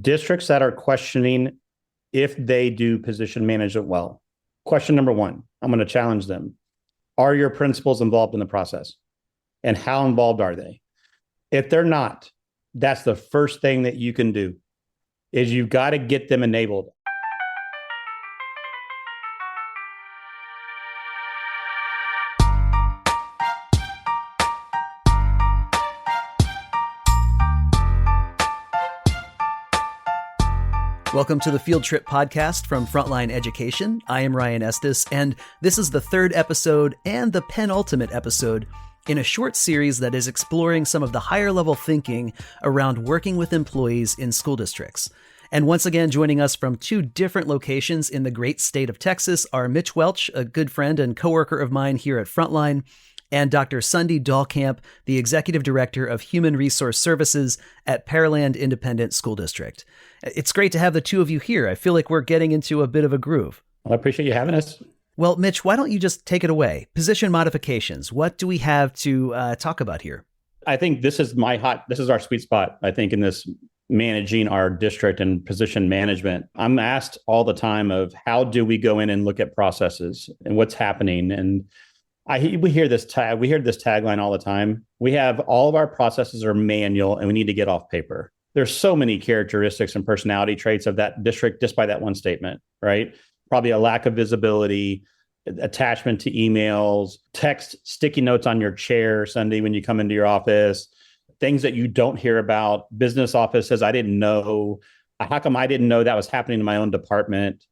Districts that are questioning if they do position management well. Question number one, I'm going to challenge them. Are your principals involved in the process? And how involved are they? If they're not, that's the first thing that you can do is you've got to get them enabled. Welcome to the Field Trip Podcast from Frontline Education. I am Ryan Estes, and this is the third episode and the penultimate episode in a short series that is exploring some of the higher level thinking around working with employees in school districts. And once again, joining us from two different locations in the great state of Texas are Mitch Welch, a good friend and coworker of mine here at Frontline, and Dr. Sundie Dahlkamp, the Executive Director of Human Resource Services at Pearland Independent School District. It's great to have the two of you here. I feel like we're getting into a bit of a groove. Well, I appreciate you having us. Well, Mitch, why don't you just take it away? Position modifications. What do we have to talk about here? I think this is our sweet spot, I think, in this managing our district and position management. I'm asked all the time of how do we go in and look at processes and what's happening. And we hear this tagline all the time. We have all of our processes are manual and we need to get off paper. There's so many characteristics and personality traits of that district just by that one statement, right? Probably a lack of visibility, attachment to emails, text, sticky notes on your chair, Sunday, when you come into your office, things that you don't hear about. Business office says, I didn't know. How come I didn't know that was happening in my own department?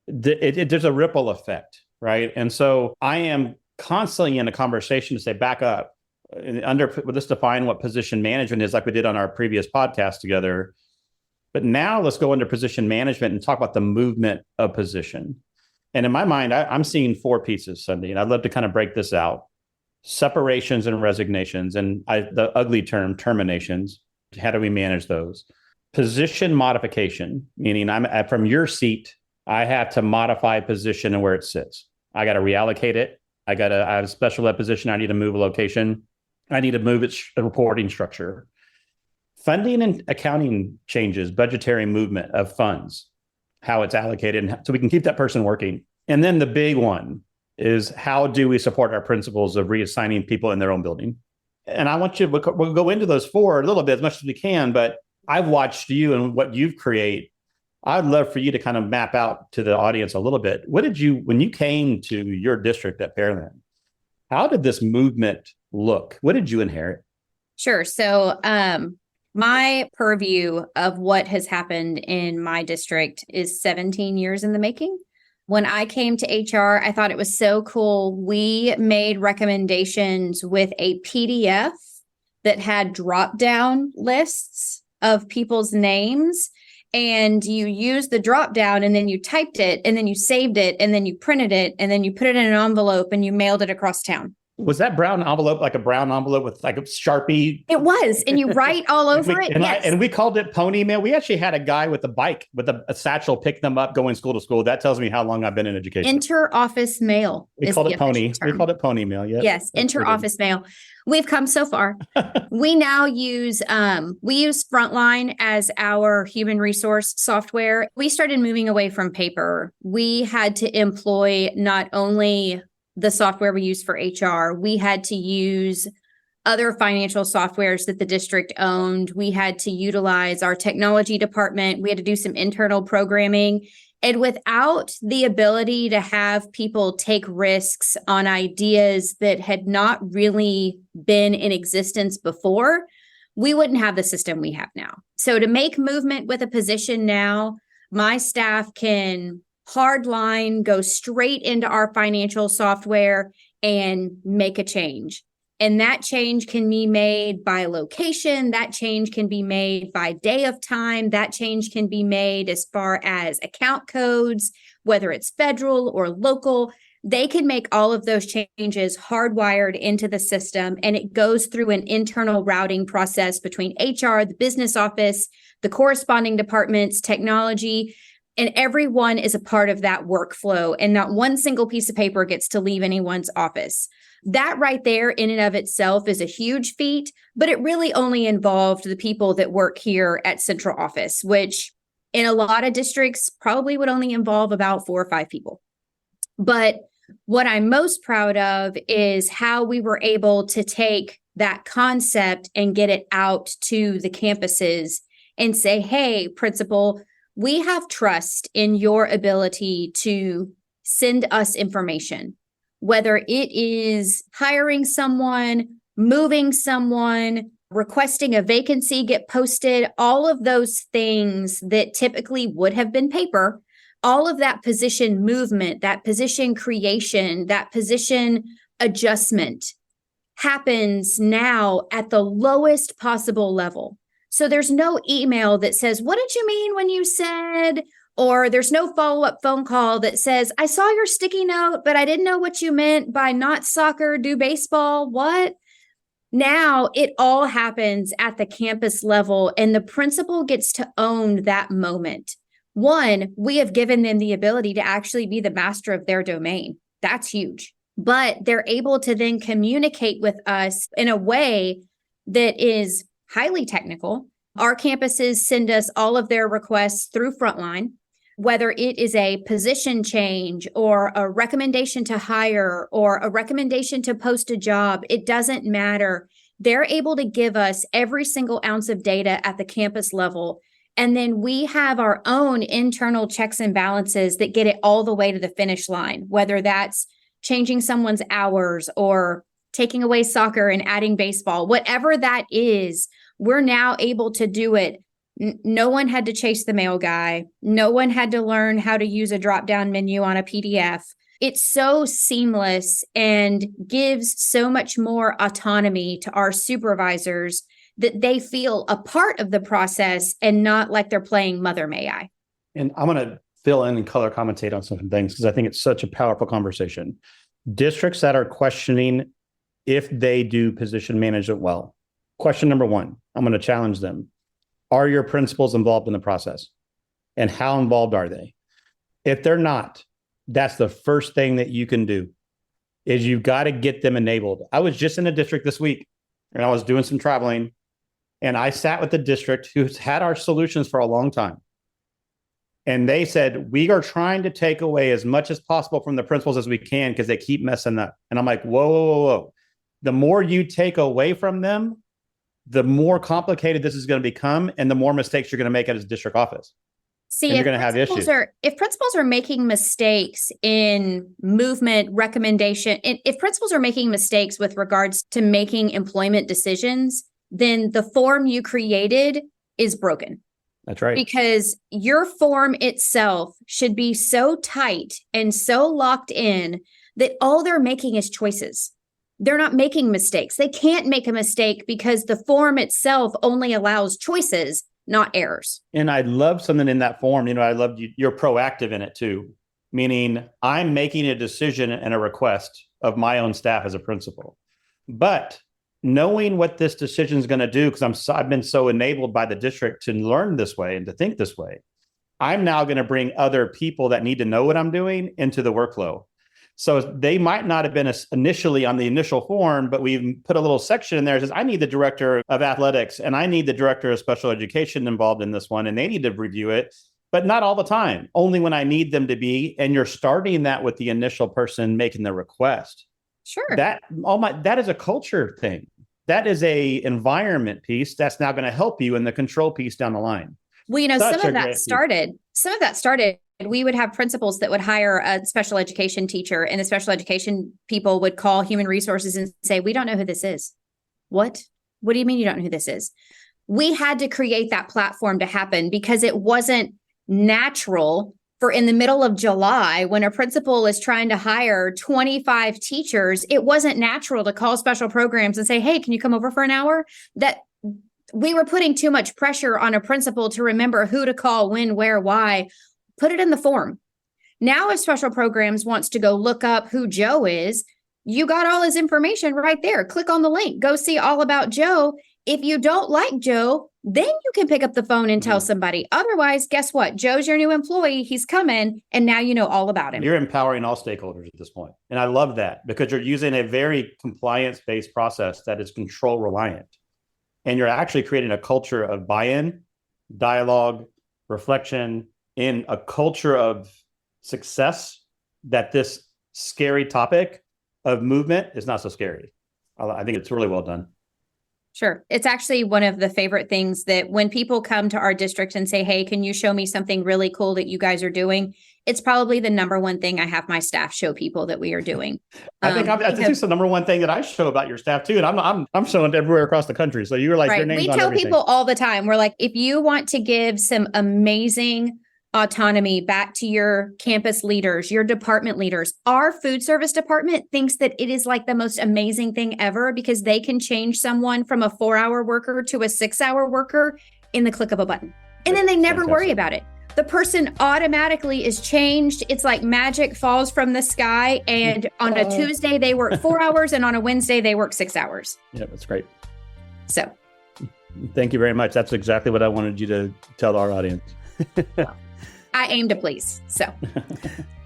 There's a ripple effect, right? And so I am constantly in a conversation to say, back up. Let's define what position management is, like we did on our previous podcast together. But now let's go into position management and talk about the movement of position. And in my mind, I'm seeing four pieces, Sundie, and I'd love to kind of break this out. Separations and resignations, and the ugly term, terminations. How do we manage those? Position modification, meaning I'm from your seat, I have to modify a position and where it sits. I got to reallocate it. I have a special ed position. I need to move a location. I need to move its reporting structure. Funding and accounting changes, budgetary movement of funds, how it's allocated, so we can keep that person working. And then the big one is how do we support our principles of reassigning people in their own building? And I want you to, we'll go into those four a little bit as much as we can, but I've watched you and what you've created. I'd love for you to kind of map out to the audience a little bit. When you came to your district at Pearland, how did this movement look? What did you inherit? Sure. So my purview of what has happened in my district is 17 years in the making. When I came to HR, I thought it was so cool. We made recommendations with a PDF that had drop-down lists of people's names. And you used the drop down and then you typed it and then you saved it and then you printed it and then you put it in an envelope and you mailed it across town. Was that brown envelope like a brown envelope with like a Sharpie? It was. And you write all over it. Yes. And we called it pony mail. We actually had a guy with a bike with a satchel pick them up going school to school. That tells me how long I've been in education. Inter-office mail. We called it pony. We called it pony mail. Yeah. Yes. Inter-office mail. We've come so far. We now use Frontline as our human resource software. We started moving away from paper. We had to employ not only the software we use for HR, we had to use other financial softwares that the district owned. We had to utilize our technology department. We had to do some internal programming. And without the ability to have people take risks on ideas that had not really been in existence before, we wouldn't have the system we have now. So to make movement with a position now, my staff can hardline, go straight into our financial software and make a change. And that change can be made by location. That change can be made by day of time. That change can be made as far as account codes, whether it's federal or local. They can make all of those changes hardwired into the system, and it goes through an internal routing process between HR, the business office, the corresponding departments, technology, and everyone is a part of that workflow, and not one single piece of paper gets to leave anyone's office. That right there in and of itself is a huge feat, but it really only involved the people that work here at central office, which In a lot of districts, probably would only involve about 4 or 5 people. But what I'm most proud of is how we were able to take that concept and get it out to the campuses and say, hey, principal, we have trust in your ability to send us information, whether it is hiring someone, moving someone, requesting a vacancy get posted, all of those things that typically would have been paper, all of that position movement, that position creation, that position adjustment happens now at the lowest possible level. So there's no email that says, what did you mean when you said, or there's no follow-up phone call that says, I saw your sticky note, but I didn't know what you meant by not soccer, do baseball. What? Now it all happens at the campus level, and the principal gets to own that moment. One, we have given them the ability to actually be the master of their domain. That's huge. But they're able to then communicate with us in a way that is highly technical. Our campuses send us all of their requests through Frontline, whether it is a position change or a recommendation to hire or a recommendation to post a job. It doesn't matter. They're able to give us every single ounce of data at the campus level. And then we have our own internal checks and balances that get it all the way to the finish line, whether that's changing someone's hours or taking away soccer and adding baseball, whatever that is, we're now able to do it. No one had to chase the mail guy. No one had to learn how to use a drop-down menu on a PDF. It's so seamless and gives so much more autonomy to our supervisors that they feel a part of the process and not like they're playing Mother May I. And I'm going to fill in and color commentate on some things because I think it's such a powerful conversation. Districts that are questioning if they do position management well. Question number one, I'm going to challenge them. Are your principals involved in the process? And how involved are they? If they're not, that's the first thing that you can do is you've got to get them enabled. I was just in a district this week and I was doing some traveling and I sat with the district who's had our solutions for a long time. And they said, we are trying to take away as much as possible from the principals as we can because they keep messing up. And I'm like, whoa. The more you take away from them, the more complicated this is going to become and the more mistakes you're going to make at his district office. See, you're going to have issues. If principals are making mistakes in movement recommendation, if principals are making mistakes with regards to making employment decisions, then the form you created is broken. That's right. Because your form itself should be so tight and so locked in that all they're making is choices. They're not making mistakes. They can't make a mistake because the form itself only allows choices, not errors. And I love something in that form. I love you're proactive in it too, meaning I'm making a decision and a request of my own staff as a principal. But knowing what this decision is going to do, because I've been so enabled by the district to learn this way and to think this way, I'm now going to bring other people that need to know what I'm doing into the workflow. So they might not have been initially on the initial form, but we've put a little section in there that says, I need the director of athletics and I need the director of special education involved in this one, and they need to review it, but not all the time, only when I need them to be. And you're starting that with the initial person making the request. Sure. That is a culture thing. That is a environment piece that's now going to help you in the control piece down the line. Well, some of that started. We would have principals that would hire a special education teacher, and the special education people would call human resources and say, we don't know who this is. What? What do you mean you don't know who this is? We had to create that platform to happen because it wasn't natural for in the middle of July, when a principal is trying to hire 25 teachers, it wasn't natural to call special programs and say, hey, can you come over for an hour? That we were putting too much pressure on a principal to remember who to call, when, where, why. Put it in the form. Now, if special programs wants to go look up who Joe is, you got all his information right there. Click on the link. Go see all about Joe. If you don't like Joe, then you can pick up the phone and tell somebody. Otherwise, guess what? Joe's your new employee. He's coming, and now you know all about him. You're empowering all stakeholders at this point. And I love that because you're using a very compliance-based process that is control reliant. And you're actually creating a culture of buy-in, dialogue, reflection, in a culture of success, that this scary topic of movement is not so scary. I think it's really well done. Sure. It's actually one of the favorite things that when people come to our district and say, hey, can you show me something really cool that you guys are doing? It's probably the number one thing I have my staff show people that we are doing. I think it's the number one thing that I show about your staff too. And I'm showing it everywhere across the country. So you're like, right. Your name's We on tell everything. people all the time, we're like, if you want to give some amazing autonomy back to your campus leaders, your department leaders, our food service department thinks that it is like the most amazing thing ever because they can change someone from a 4-hour worker to a 6-hour worker in the click of a button. And then they never worry about it. The person automatically is changed. It's like magic falls from the sky. And on a Tuesday, they work 4 hours. And on a Wednesday, they work 6 hours. Yeah, that's great. So thank you very much. That's exactly what I wanted you to tell our audience. I aim to please. So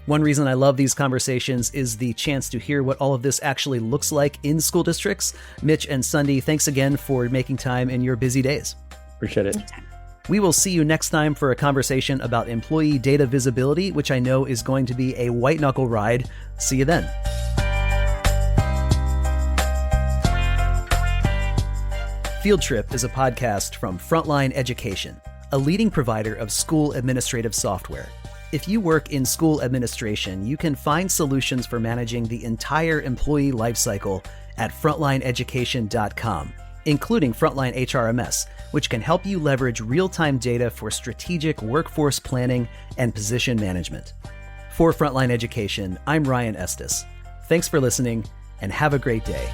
one reason I love these conversations is the chance to hear what all of this actually looks like in school districts. Mitch and Sundie, thanks again for making time in your busy days. Appreciate it. We will see you next time for a conversation about employee data visibility, which I know is going to be a white knuckle ride. See you then. Field Trip is a podcast from Frontline Education, a leading provider of school administrative software. If you work in school administration, you can find solutions for managing the entire employee lifecycle at frontlineeducation.com, including Frontline HRMS, which can help you leverage real-time data for strategic workforce planning and position management. For Frontline Education, I'm Ryan Estes. Thanks for listening, and have a great day.